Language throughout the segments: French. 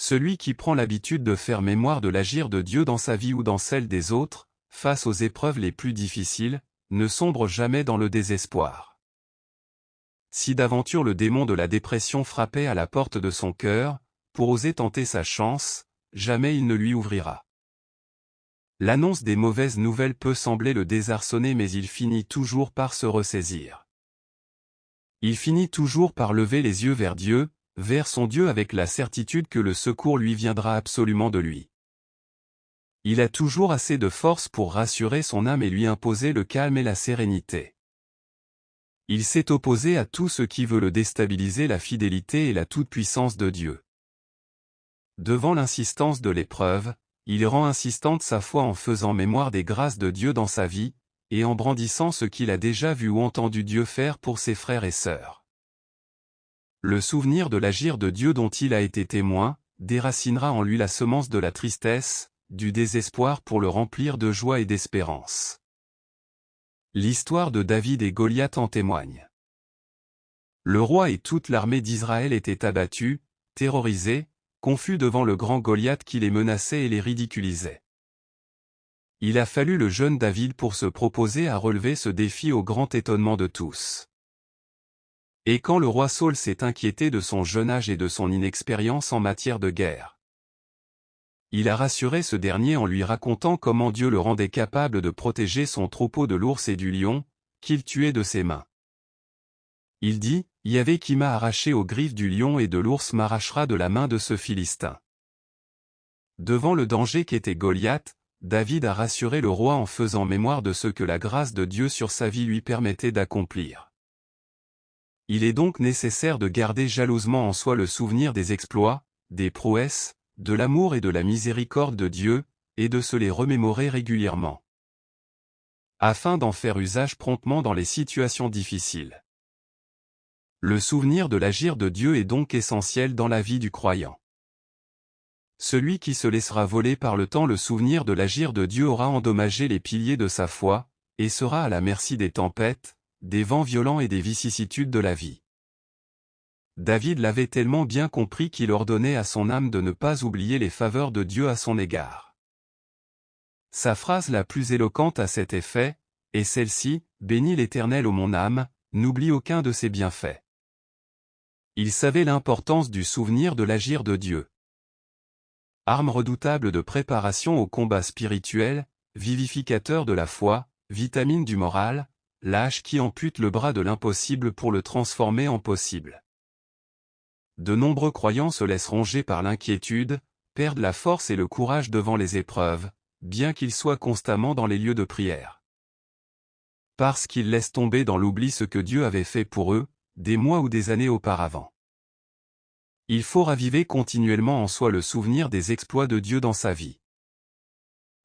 Celui qui prend l'habitude de faire mémoire de l'agir de Dieu dans sa vie ou dans celle des autres, face aux épreuves les plus difficiles, ne sombre jamais dans le désespoir. Si d'aventure le démon de la dépression frappait à la porte de son cœur, pour oser tenter sa chance, jamais il ne lui ouvrira. L'annonce des mauvaises nouvelles peut sembler le désarçonner, mais il finit toujours par se ressaisir. Il finit toujours par lever les yeux vers Dieu, vers son Dieu, avec la certitude que le secours lui viendra absolument de lui. Il a toujours assez de force pour rassurer son âme et lui imposer le calme et la sérénité. Il s'est opposé à tout ce qui veut le déstabiliser, la fidélité et la toute-puissance de Dieu. Devant l'insistance de l'épreuve, il rend insistante sa foi en faisant mémoire des grâces de Dieu dans sa vie, et en brandissant ce qu'il a déjà vu ou entendu Dieu faire pour ses frères et sœurs. Le souvenir de l'agir de Dieu dont il a été témoin, déracinera en lui la semence de la tristesse, du désespoir pour le remplir de joie et d'espérance. L'histoire de David et Goliath en témoigne. Le roi et toute l'armée d'Israël étaient abattus, terrorisés, confus devant le grand Goliath qui les menaçait et les ridiculisait. Il a fallu le jeune David pour se proposer à relever ce défi au grand étonnement de tous. Et quand le roi Saül s'est inquiété de son jeune âge et de son inexpérience en matière de guerre, il a rassuré ce dernier en lui racontant comment Dieu le rendait capable de protéger son troupeau de l'ours et du lion, qu'il tuait de ses mains. Il dit, « Yahvé qui m'a arraché aux griffes du lion et de l'ours m'arrachera de la main de ce Philistin. » Devant le danger qu'était Goliath, David a rassuré le roi en faisant mémoire de ce que la grâce de Dieu sur sa vie lui permettait d'accomplir. Il est donc nécessaire de garder jalousement en soi le souvenir des exploits, des prouesses, de l'amour et de la miséricorde de Dieu, et de se les remémorer régulièrement, afin d'en faire usage promptement dans les situations difficiles. Le souvenir de l'agir de Dieu est donc essentiel dans la vie du croyant. Celui qui se laissera voler par le temps le souvenir de l'agir de Dieu aura endommagé les piliers de sa foi, et sera à la merci des tempêtes, des vents violents et des vicissitudes de la vie. David l'avait tellement bien compris qu'il ordonnait à son âme de ne pas oublier les faveurs de Dieu à son égard. Sa phrase la plus éloquente à cet effet est celle-ci, « Bénis l'Éternel ô mon âme, n'oublie aucun de ses bienfaits. » Il savait l'importance du souvenir de l'agir de Dieu. Arme redoutable de préparation au combat spirituel, vivificateur de la foi, vitamine du moral, lâche qui ampute le bras de l'impossible pour le transformer en possible. De nombreux croyants se laissent ronger par l'inquiétude, perdent la force et le courage devant les épreuves, bien qu'ils soient constamment dans les lieux de prière. Parce qu'ils laissent tomber dans l'oubli ce que Dieu avait fait pour eux, des mois ou des années auparavant. Il faut raviver continuellement en soi le souvenir des exploits de Dieu dans sa vie.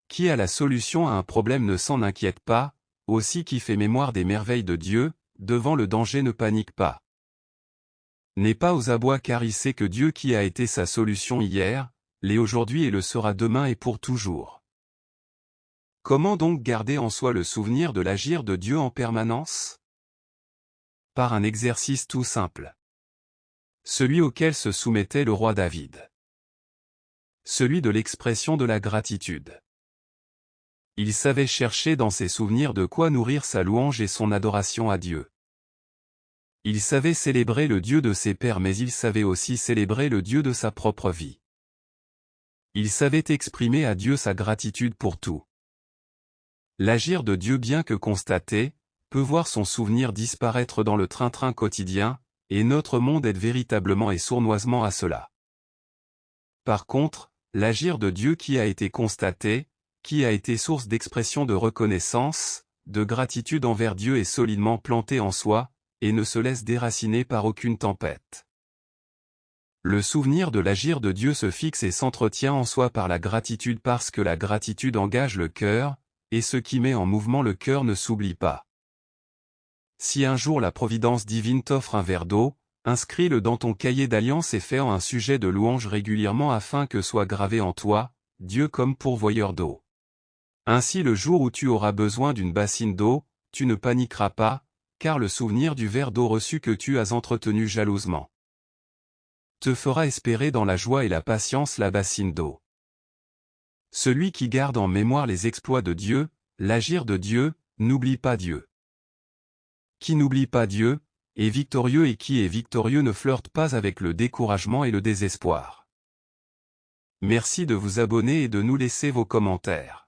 Qui a la solution à un problème ne s'en inquiète pas, aussi qui fait mémoire des merveilles de Dieu, devant le danger ne panique pas. N'est pas aux abois car il sait que Dieu qui a été sa solution hier, l'est aujourd'hui et le sera demain et pour toujours. Comment donc garder en soi le souvenir de l'agir de Dieu en permanence? Par un exercice tout simple. Celui auquel se soumettait le roi David. Celui de l'expression de la gratitude. Il savait chercher dans ses souvenirs de quoi nourrir sa louange et son adoration à Dieu. Il savait célébrer le Dieu de ses pères mais il savait aussi célébrer le Dieu de sa propre vie. Il savait exprimer à Dieu sa gratitude pour tout. L'agir de Dieu bien que constaté, peut voir son souvenir disparaître dans le train-train quotidien, et notre monde aide véritablement et sournoisement à cela. Par contre, l'agir de Dieu qui a été constaté, qui a été source d'expression de reconnaissance, de gratitude envers Dieu est solidement planté en soi, et ne se laisse déraciner par aucune tempête. Le souvenir de l'agir de Dieu se fixe et s'entretient en soi par la gratitude parce que la gratitude engage le cœur, et ce qui met en mouvement le cœur ne s'oublie pas. Si un jour la providence divine t'offre un verre d'eau, inscris-le dans ton cahier d'alliance et fais-en un sujet de louange régulièrement afin que soit gravé en toi, Dieu comme pourvoyeur d'eau. Ainsi le jour où tu auras besoin d'une bassine d'eau, tu ne paniqueras pas, car le souvenir du verre d'eau reçu que tu as entretenu jalousement te fera espérer dans la joie et la patience la bassine d'eau. Celui qui garde en mémoire les exploits de Dieu, l'agir de Dieu, n'oublie pas Dieu. Qui n'oublie pas Dieu, est victorieux, et qui est victorieux ne flirte pas avec le découragement et le désespoir. Merci de vous abonner et de nous laisser vos commentaires.